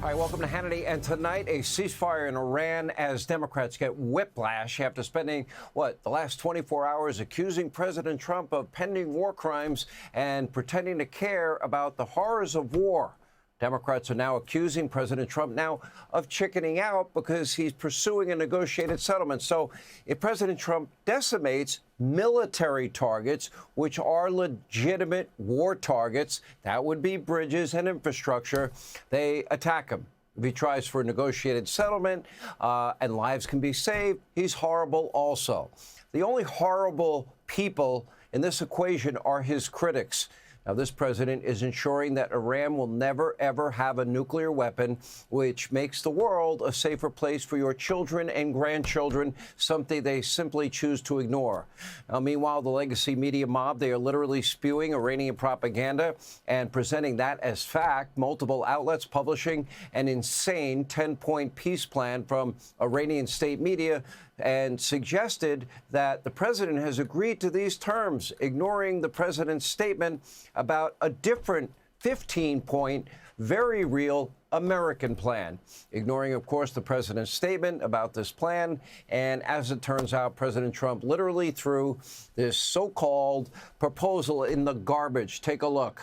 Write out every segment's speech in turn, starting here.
Hi, welcome to Hannity. And tonight, a ceasefire in Iran as Democrats get whiplash after spending, the last 24 hours accusing President Trump of pending war crimes and pretending to care about the horrors of war. Democrats are now accusing President Trump now of chickening out because he's pursuing a negotiated settlement. So if President Trump decimates military targets, which are legitimate war targets, that would be bridges and infrastructure, they attack him. If he tries for a negotiated settlement and lives can be saved, he's horrible also. The only horrible people in this equation are his critics. Now, this president is ensuring that Iran will never, ever have a nuclear weapon, which makes the world a safer place for your children and grandchildren, something they simply choose to ignore. Now, meanwhile, the legacy media mob, they are literally spewing Iranian propaganda and presenting that as fact. Multiple outlets publishing an insane 10-point peace plan from Iranian state media and suggested that the president has agreed to these terms, ignoring the president's statement about a different 15-point, very real American plan, ignoring, of course, the president's statement about this plan. And as it turns out, President Trump literally threw this so-called proposal in the garbage. Take a look.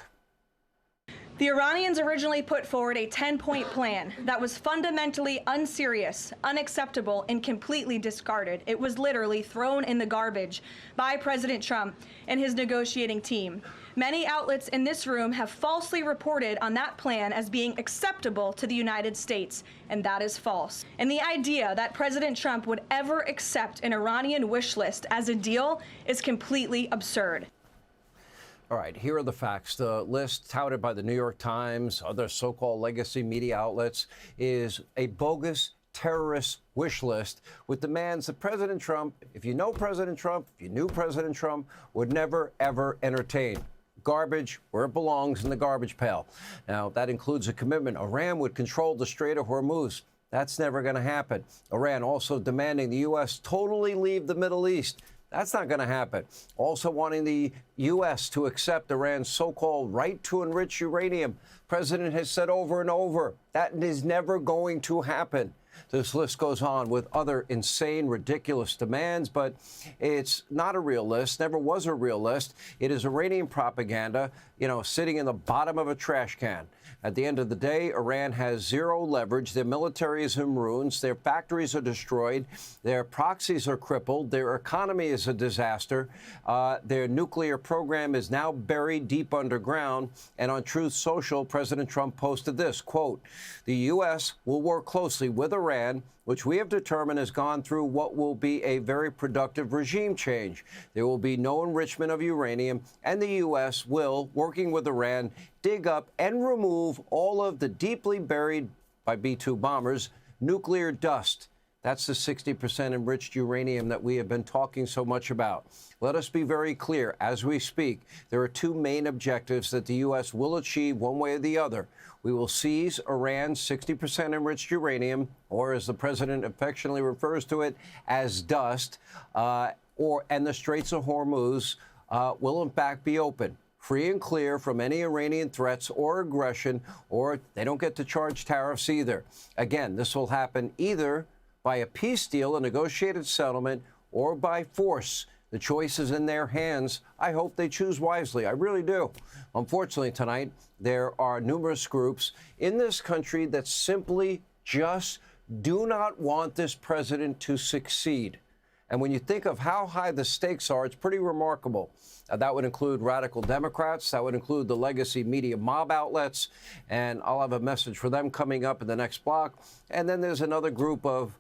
The Iranians originally put forward a 10-point plan that was fundamentally unserious, unacceptable, and completely discarded. It was literally thrown in the garbage by President Trump and his negotiating team. Many outlets in this room have falsely reported on that plan as being acceptable to the United States, and that is false. And the idea that President Trump would ever accept an Iranian wish list as a deal is completely absurd. All right, here are the facts. The list touted by the New York Times, other so-called legacy media outlets, is a bogus terrorist wish list with demands that President Trump, if you know President Trump, if you knew President Trump, would never, ever entertain. Garbage where it belongs, in the garbage pail. Now, that includes a commitment Iran would control the Strait of Hormuz. That's never going to happen. Iran also demanding the U.S. totally leave the Middle East. That's not going to happen. Also wanting the U.S. to accept Iran's so-called right to enrich uranium. President has said over and over that is never going to happen. This list goes on with other insane, ridiculous demands, but it's not a real list, never was a real list. It is Iranian propaganda, sitting in the bottom of a trash can. At the end of the day, Iran has zero leverage. Their military is in ruins. Their factories are destroyed. Their proxies are crippled. Their economy is a disaster. Their nuclear program is now buried deep underground. And on Truth Social, President Trump posted this, quote, "The U.S. will work closely with Iran, which we have determined has gone through what will be a very productive regime change. There will be no enrichment of uranium, and the U.S. will, working with Iran, dig up and remove all of the deeply buried by B-2 bombers nuclear dust." That's the 60% enriched uranium that we have been talking so much about. Let us be very clear. As we speak, there are two main objectives that the U.S. will achieve one way or the other. We will seize Iran's 60% enriched uranium, or as the president affectionately refers to it, as dust, and the Straits of Hormuz will in fact be open, free and clear from any Iranian threats or aggression, or they don't get to charge tariffs either. Again, this will happen either by a peace deal, a negotiated settlement, or by force. The choice is in their hands. I hope they choose wisely. I really do. Unfortunately, tonight, there are numerous groups in this country that simply just do not want this president to succeed. And when you think of how high the stakes are, it's pretty remarkable. That would include radical Democrats. That would include the legacy media mob outlets. And I'll have a message for them coming up in the next block. And then there's another group of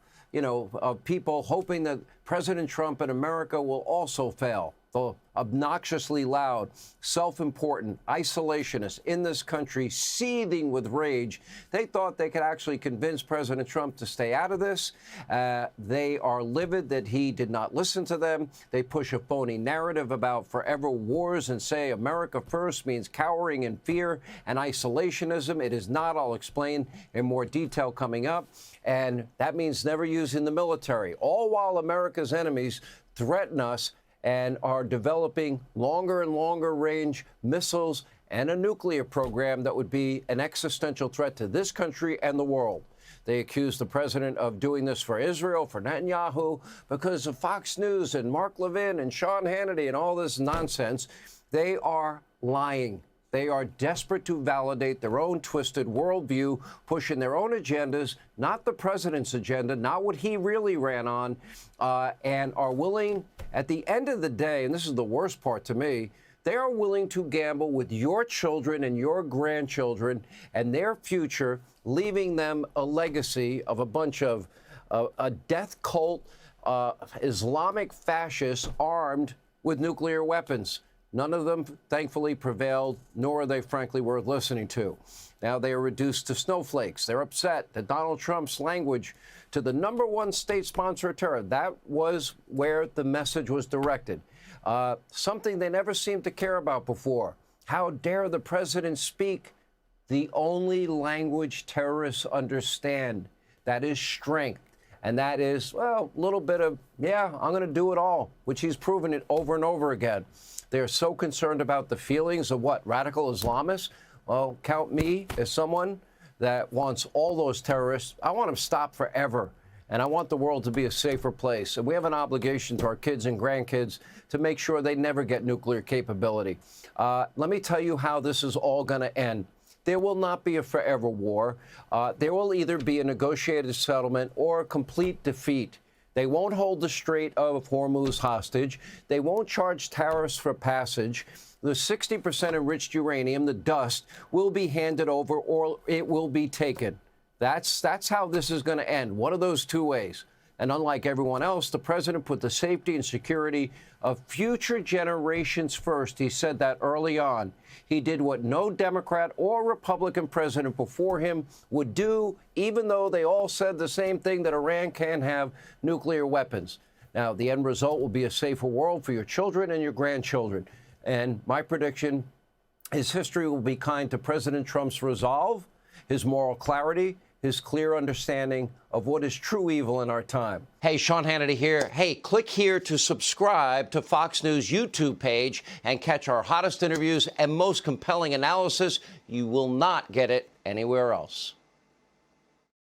people hoping that President Trump and America will also fail. The obnoxiously loud, self-important isolationists in this country seething with rage. They thought they could actually convince President Trump to stay out of this. They are livid that he did not listen to them. They push a phony narrative about forever wars and say America first means cowering in fear and isolationism. It is not. I'll explain in more detail coming up. And that means never using the military, all while America's enemies threaten us and are developing longer and longer range missiles and a nuclear program that would be an existential threat to this country and the world. They accuse the president of doing this for Israel, for Netanyahu, because of Fox News and Mark Levin and Sean Hannity and all this nonsense. They are lying. They are desperate to validate their own twisted worldview, pushing their own agendas, not the president's agenda, not what he really ran on, and are willing, at the end of the day, and this is the worst part to me, they are willing to gamble with your children and your grandchildren and their future, leaving them a legacy of a bunch of a death cult, Islamic fascists armed with nuclear weapons. None of them, thankfully, prevailed, nor are they, frankly, worth listening to. Now they are reduced to snowflakes. They're upset that Donald Trump's language to the #1 state sponsor of terror, that was where the message was directed. Something they never seemed to care about before. How dare the president speak the only language terrorists understand? That is strength. And that is, well, a little bit of, yeah, I'm going to do it all, which he's proven it over and over again. They're so concerned about the feelings of what, radical Islamists? Well, count me as someone that wants all those terrorists. I want them stopped forever. And I want the world to be a safer place. And we have an obligation to our kids and grandkids to make sure they never get nuclear capability. Let me tell you how this is all going to end. There will not be a forever war. There will either be a negotiated settlement or a complete defeat. They won't hold the Strait of Hormuz hostage. They won't charge tariffs for passage. The 60% enriched uranium, the dust, will be handed over or it will be taken. That's how this is going to end. One of those two ways. And unlike everyone else, the president put the safety and security of future generations first. He said that early on. He did what no Democrat or Republican president before him would do, even though they all said the same thing, that Iran can't have nuclear weapons. Now, the end result will be a safer world for your children and your grandchildren. And my prediction is history will be kind to President Trump's resolve, his moral clarity, his clear understanding of what is true evil in our time. Hey, Sean Hannity here. Hey, click here to subscribe to Fox News YouTube page and catch our hottest interviews and most compelling analysis. You will not get it anywhere else.